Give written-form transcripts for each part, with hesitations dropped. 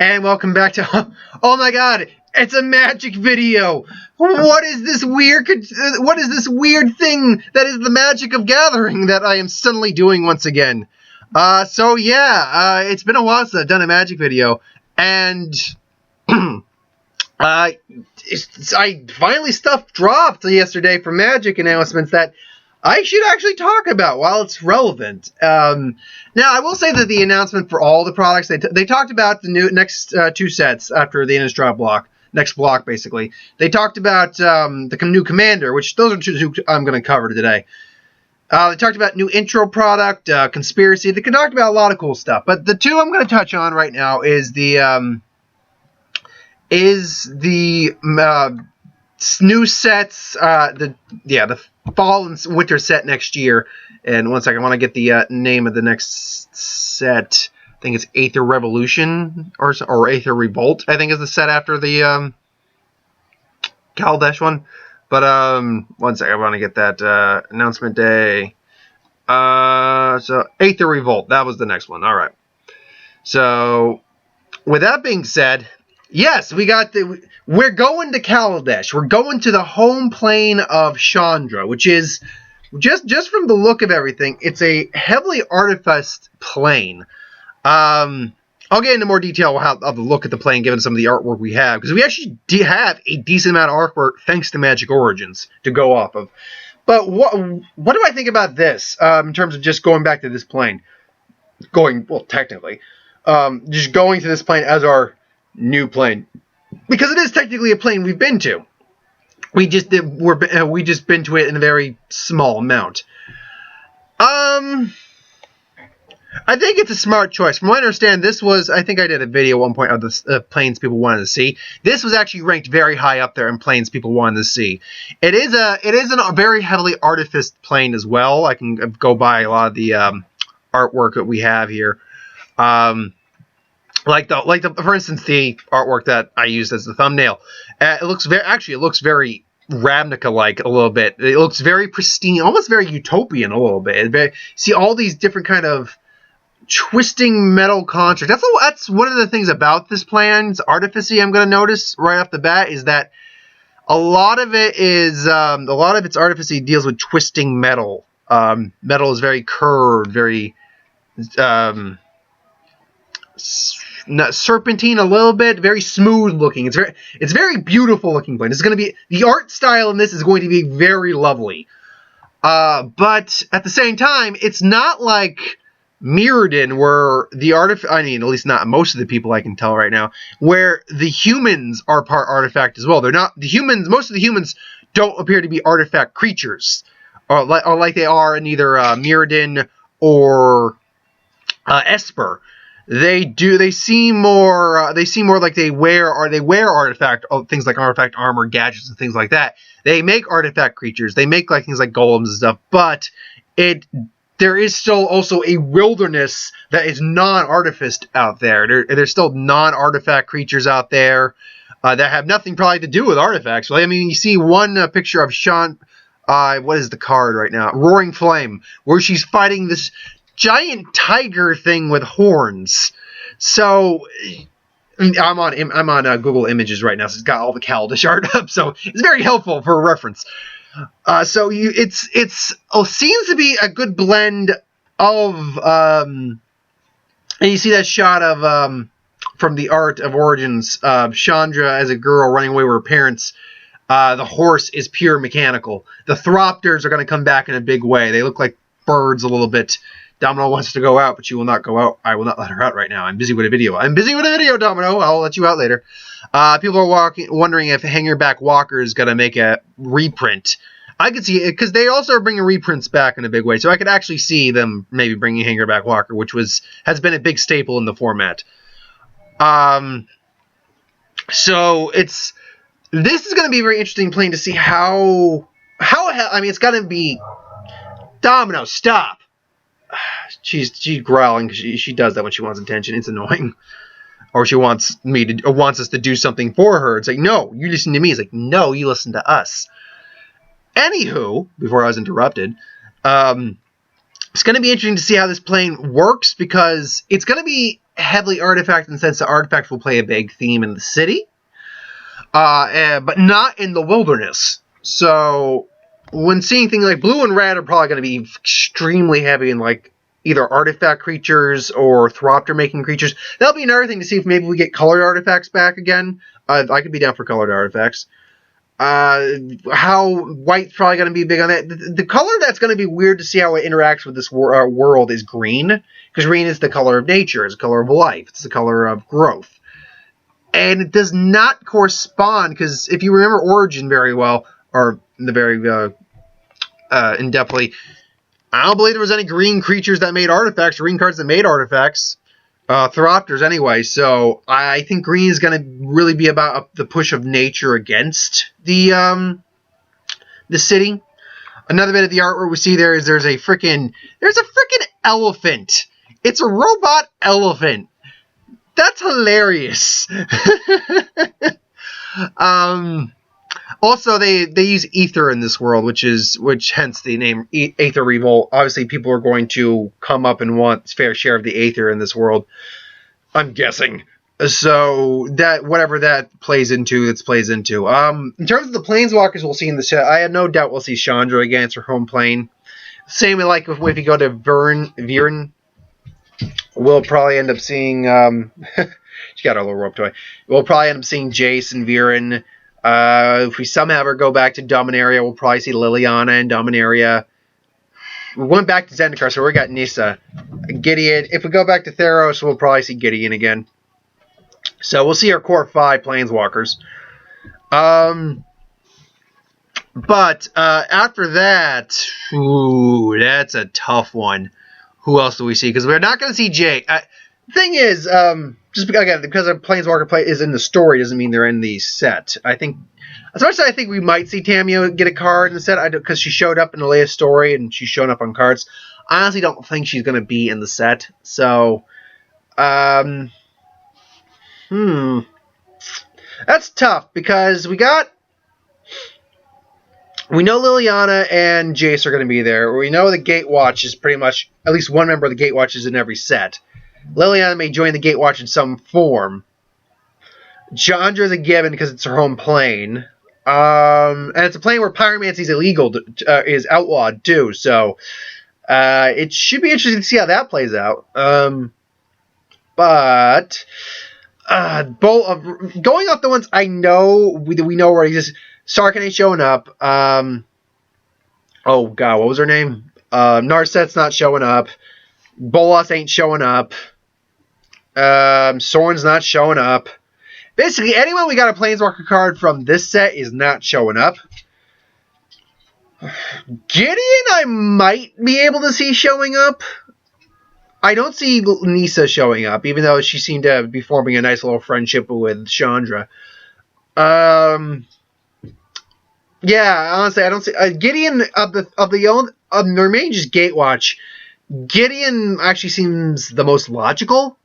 And welcome back to... Oh my god, it's a magic video! What is this weird thing that is the magic of gathering that I am suddenly doing once again? It's been a while since I've done a magic video, and... stuff dropped yesterday for magic announcements that I should actually talk about while it's relevant. Now, I will say that the announcement for all the products, they talked about the next two sets after the Innistrad block, next block, basically. They talked about the new Commander, which those are two I'm going to cover today. They talked about new intro product, Conspiracy. They talked about a lot of cool stuff. But the two I'm going to touch on right now is the new sets, the fall and winter set next year. And one second, I want to get the name of the next set. I think it's Aether Revolution or Aether Revolt, I think is the set after the Kaladesh one. But one second, I want to get that announcement day. So Aether Revolt, that was the next one. All right. So with that being said, yes, we're going to Kaladesh. We're going to the home plane of Chandra, which is just from the look of everything, it's a heavily artifice plane. I'll get into more detail of the look at the plane, given some of the artwork we have, because we actually have a decent amount of artwork thanks to Magic Origins to go off of. But what do I think about this in terms of just going back to this plane? Technically, just going to this plane as our new plane, because it is technically a plane we've been to. We just been to it in a very small amount. I think it's a smart choice. From what I understand, I think I did a video at one point of the planes people wanted to see. This was actually ranked very high up there in planes people wanted to see. It is a very heavily artificed plane as well. I can go by a lot of the artwork that we have here. For instance, the artwork that I used as the thumbnail. It looks very Ravnica-like a little bit. It looks very pristine, almost very utopian a little bit. See all these different kind of twisting metal constructs. That's one of the things about this plan's artifice I'm going to notice right off the bat is that a lot of its artifice deals with twisting metal. Metal is very curved, very serpentine a little bit, very smooth looking. It's very beautiful looking plane. The art style in this is going to be very lovely. But at the same time, it's not like Mirrodin, where at least not most of the people I can tell right now, where the humans are part artifact as well. They're not the humans. Most of the humans don't appear to be artifact creatures, or like they are in either Mirrodin or Esper. They seem more like they wear artifact things like artifact armor, gadgets, and things like that. They make artifact creatures. They make things like golems and stuff, but there is still also a wilderness that is non-artificed out there. There's still non-artifact creatures out there that have nothing probably to do with artifacts. I mean, you see one picture of what is the card right now? Roaring Flame, where she's fighting this giant tiger thing with horns. So I'm on Google Images right now, so it's got all the Kaladesh art up, so it's very helpful for reference. It seems to be a good blend of and you see that shot of from the art of Origins, Chandra as a girl running away with her parents. The horse is pure mechanical. The Thropters are going to come back in a big way. They look like birds a little bit. Domino wants to go out, but she will not go out. I will not let her out right now. I'm busy with a video. Domino. I'll let you out later. People are wondering if Hangerback Walker is going to make a reprint. I could see it, because they also are bringing reprints back in a big way. So I could actually see them maybe bringing Hangerback Walker, which has been a big staple in the format. So this is going to be a very interesting plane to see how it's going to be. Domino, stop. She's growling because she does that when she wants attention. It's annoying. Or she wants us to do something for her. It's like, no, you listen to me. It's like, no, you listen to us. Anywho, before I was interrupted, it's going to be interesting to see how this plane works, because it's going to be heavily artifact in the sense that artifacts will play a big theme in the city, but not in the wilderness. So when seeing things like blue and red are probably going to be extremely heavy in like either artifact creatures or Thropter making creatures. That'll be another thing to see if maybe we get colored artifacts back again. I could be down for colored artifacts. How white's probably going to be big on that. The color that's going to be weird to see how it interacts with this world is green, because green is the color of nature, it's the color of life, it's the color of growth. And it does not correspond, because if you remember Origin very well, or the very in-depthly, I don't believe there was any green creatures that made artifacts, green cards that made artifacts. Thropters anyway, so I think green is going to really be about the push of nature against the city. Another bit of the artwork we see there is there's a freaking elephant. It's a robot elephant. That's hilarious. Also, they use ether in this world, which hence the name Aether Revolt. Obviously, people are going to come up and want fair share of the Aether in this world, I'm guessing. So that whatever that plays into, In terms of the Planeswalkers we'll see in the set, I have no doubt we'll see Chandra again. It's her home plane. Same like if you go to Viren, we'll probably end up seeing. She got a little rope toy. We'll probably end up seeing Jace and Viren. If we somehow ever go back to Dominaria, we'll probably see Liliana and Dominaria. We went back to Zendikar, so we got Nissa. Gideon. If we go back to Theros, we'll probably see Gideon again. So we'll see our core 5 Planeswalkers. But after that, ooh, that's a tough one. Who else do we see? Because we're not going to see Jay. Thing is, just because a Planeswalker play is in the story doesn't mean they're in the set. I think, as much as I think we might see Tamiyo get a card in the set, because she showed up in the latest story and she's shown up on cards, I honestly don't think she's going to be in the set. So, that's tough because we know Liliana and Jace are going to be there. We know the Gatewatch is pretty much, at least one member of the Gatewatch is in every set. Liliana may join the Gatewatch in some form. Chandra is a given because it's her home plane. And it's a plane where pyromancy is illegal, is outlawed too. So it should be interesting to see how that plays out. But going off the ones I know, we know where he is. Sarkhan ain't showing up. Oh god, what was her name? Narset's not showing up. Bolas ain't showing up. Soren's not showing up. Basically, anyone we got a Planeswalker card from this set is not showing up. Gideon, I might be able to see showing up. I don't see Nissa showing up, even though she seemed to be forming a nice little friendship with Chandra. Yeah, honestly, I don't see Gideon of the remaining just Gatewatch. Gideon actually seems the most logical.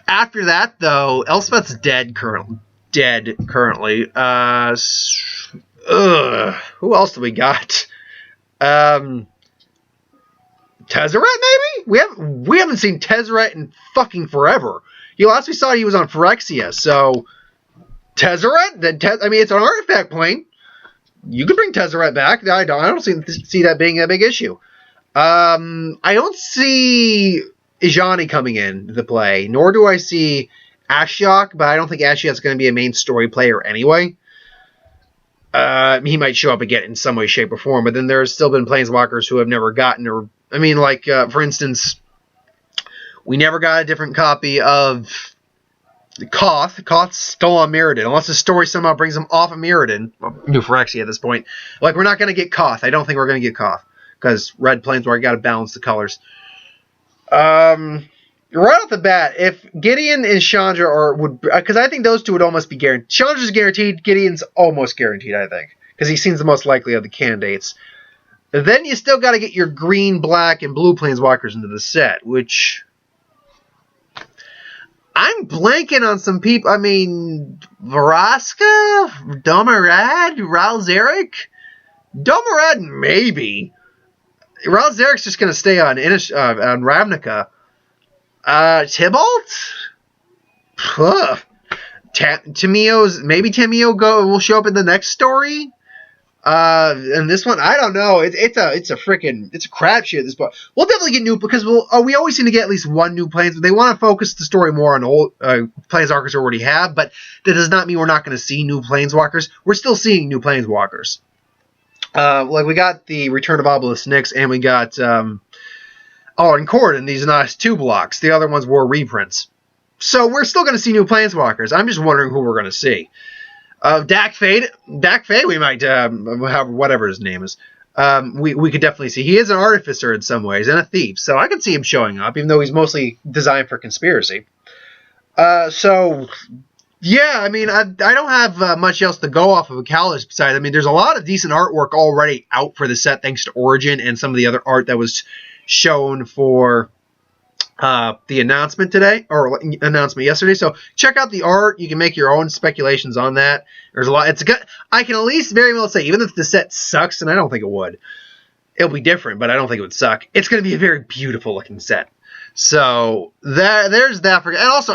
After that, though, Elspeth's dead currently. Who else do we got? Tezzeret, maybe? We haven't seen Tezzeret in fucking forever. Last we saw he was on Phyrexia, so Tezzeret? It's an artifact plane. You could bring Tezzeret back. I don't see that being a big issue. I don't see Ijani coming into play, nor do I see Ashiok, but I don't think Ashiok's going to be a main story player anyway. He might show up again in some way, shape, or form, but then there's still been Planeswalkers who have never gotten, for instance, we never got a different copy of Koth. Koth's still on Mirrodin, unless the story somehow brings him off of Mirrodin. New Phyrexia at this point. We're not going to get Koth. I don't think we're going to get Koth, because red Planeswalker got to balance the colors. Right off the bat, if Gideon and Chandra because I think those two would almost be guaranteed. Chandra's guaranteed, Gideon's almost guaranteed, I think, because he seems the most likely of the candidates. Then you still got to get your green, black, and blue Planeswalkers into the set, which I'm blanking on some people. Vraska, Domarad, Ral Zarek, Domarad, maybe. Zarek's just going to stay on Ravnica. Tybalt? Maybe Tameo will show up in the next story. And this one, I don't know. It's a crapshoot at this point. We'll definitely get new because we always seem to get at least one new planes. They want to focus the story more on old planeswalkers we already have, but that does not mean we're not going to see new planeswalkers. We're still seeing new planeswalkers. Like we got the Return of Obelisk Nyx, and we got and Corden, these nice 2 blocks. The other ones were reprints. So we're still going to see new planeswalkers. I'm just wondering who we're going to see. Dak Fade, we might have whatever his name is. We could definitely see. He is an artificer in some ways and a thief, so I could see him showing up, even though he's mostly designed for conspiracy. So yeah, I mean, I don't have much else to go off of a Kaladesh besides. I mean, there's a lot of decent artwork already out for the set, thanks to Origin and some of the other art that was shown for the announcement today, or announcement yesterday. So check out the art. You can make your own speculations on that. There's a lot. It's good. I can at least very well say, even if the set sucks, and I don't think it would, it'll be different, but I don't think it would suck. It's going to be a very beautiful looking set. So there's that. And also,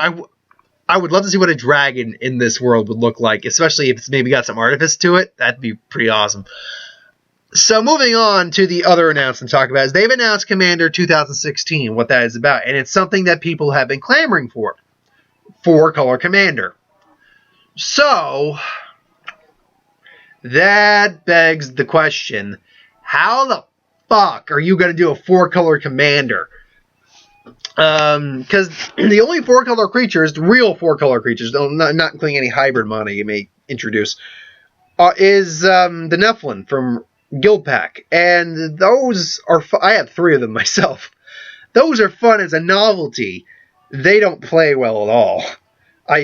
I would love to see what a dragon in this world would look like, especially if it's maybe got some artifice to it. That'd be pretty awesome. So moving on to the other announcement to talk about is they've announced Commander 2016, what that is about. And it's something that people have been clamoring for. 4-color Commander. So that begs the question, how the fuck are you going to do a 4-color Commander? Because the only 4-color creatures, the real 4-color creatures, not including any hybrid mana you may introduce, is the Nephilim from Guild Pack, and those are I have 3 of them myself. Those are fun as a novelty. They don't play well at all.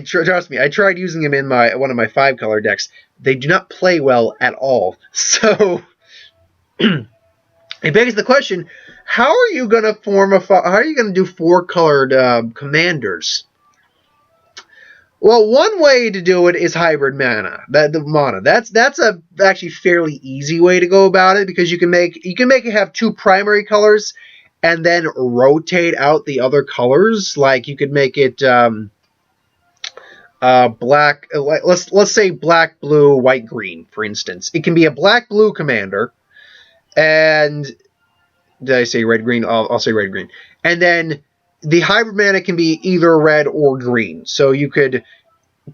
Trust me, I tried using them in one of my 5-color decks. They do not play well at all. So it begs the question: how are you going to do 4-colored commanders? Well, one way to do it is hybrid mana. That's a actually fairly easy way to go about it, because you can make it have 2 primary colors and then rotate out the other colors. Like you could make it black. Let's say black, blue, white, green, for instance. It can be a black blue commander, and did I say red green? I'll say red green, and then the hybrid mana can be either red or green. So you could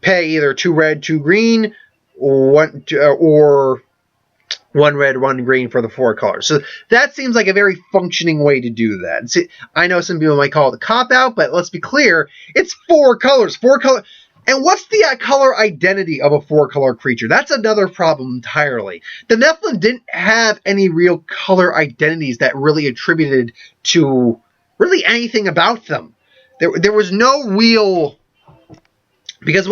pay either 2 red, 2 green, or 1 red, 1 green for the 4 colors. So that seems like a very functioning way to do that. See, I know some people might call it a cop-out, but let's be clear, it's 4 colors. 4 color. And what's the color identity of a 4-color creature? That's another problem entirely. The Nephilim didn't have any real color identities that really attributed to really anything about them. There was no real, because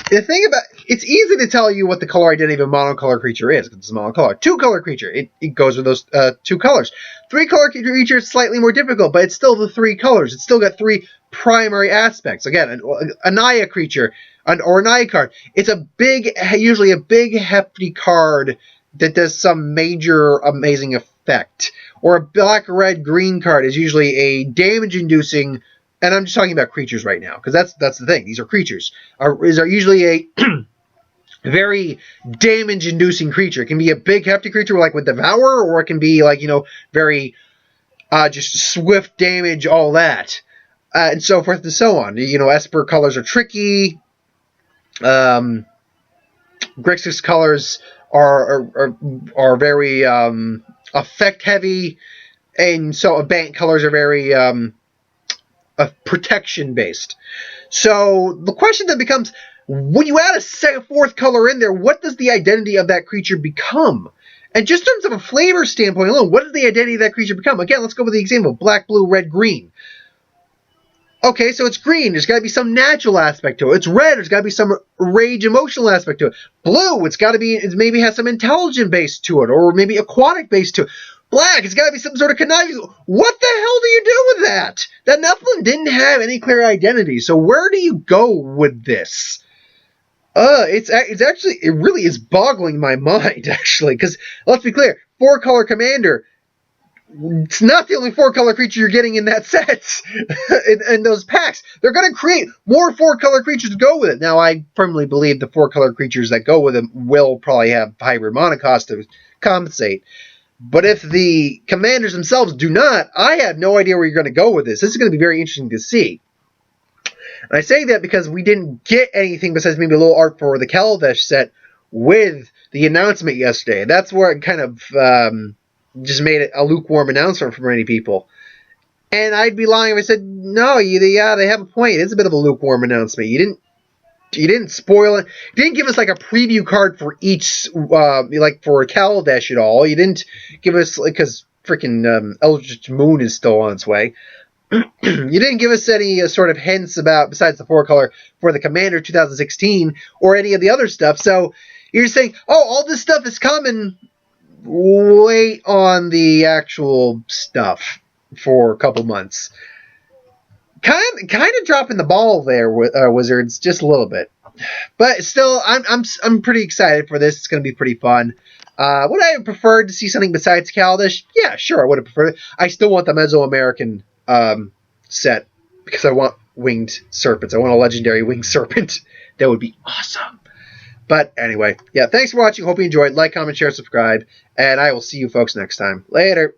it's easy to tell you what the color identity of a monocolor creature is, because it's a monocolor. 2-color creature, it goes with those 2 colors. 3-color creature is slightly more difficult, but it's still the 3 colors. It's still got 3 primary aspects. Again, a Naya creature or a Naya card. It's usually a big hefty card that does some major amazing effect. Or a black, red, green card is usually a damage-inducing, and I'm just talking about creatures right now, because that's the thing. These are creatures. Are usually a very damage-inducing creature. It can be a big, hefty creature like with Devour, or it can be like, very just swift damage, all that. And so forth and so on. Esper colors are tricky. Grixis colors are very effect heavy, and so Bant colors are very protection based. So the question then becomes, when you add a 4th color in there, what does the identity of that creature become? And just in terms of a flavor standpoint alone, what does the identity of that creature become? Again, let's go with the example: black, blue, red, green. Okay, so it's green. There's got to be some natural aspect to it. It's red. There's got to be some rage emotional aspect to it. Blue, it maybe has some intelligent base to it, or maybe aquatic base to it. Black, it's got to be some sort of conniving. What the hell do you do with that? That Nephilim didn't have any clear identity, so where do you go with this? It really is boggling my mind, actually, because let's be clear, 4-color commander, it's not the only 4-color creature you're getting in that set, in those packs. They're going to create more 4-color creatures to go with it. Now, I firmly believe the 4-color creatures that go with them will probably have hybrid monocost to compensate. But if the commanders themselves do not, I have no idea where you're going to go with this. This is going to be very interesting to see. And I say that because we didn't get anything besides maybe a little art for the Kaladesh set with the announcement yesterday. That's where it kind of just made it a lukewarm announcement for many people. And I'd be lying if I said, no, yeah, they have a point. It's a bit of a lukewarm announcement. You didn't spoil it. You didn't give us like a preview card for each, like for Kaladesh at all. You didn't give us, like, because freaking Eldritch Moon is still on its way. You didn't give us any sort of hints about, besides the 4-color, for the Commander 2016 or any of the other stuff. So you're saying, oh, all this stuff is coming. Wait on the actual stuff for a couple months. Kind of dropping the ball there, Wizards, just a little bit. But still, I'm pretty excited for this. It's going to be pretty fun. Would I have preferred to see something besides Kaladesh? Yeah, sure, I would have preferred it. I still want the Mesoamerican set because I want winged serpents. I want a legendary winged serpent. That would be awesome. But anyway, yeah, thanks for watching. Hope you enjoyed. Like, comment, share, subscribe, and I will see you folks next time. Later.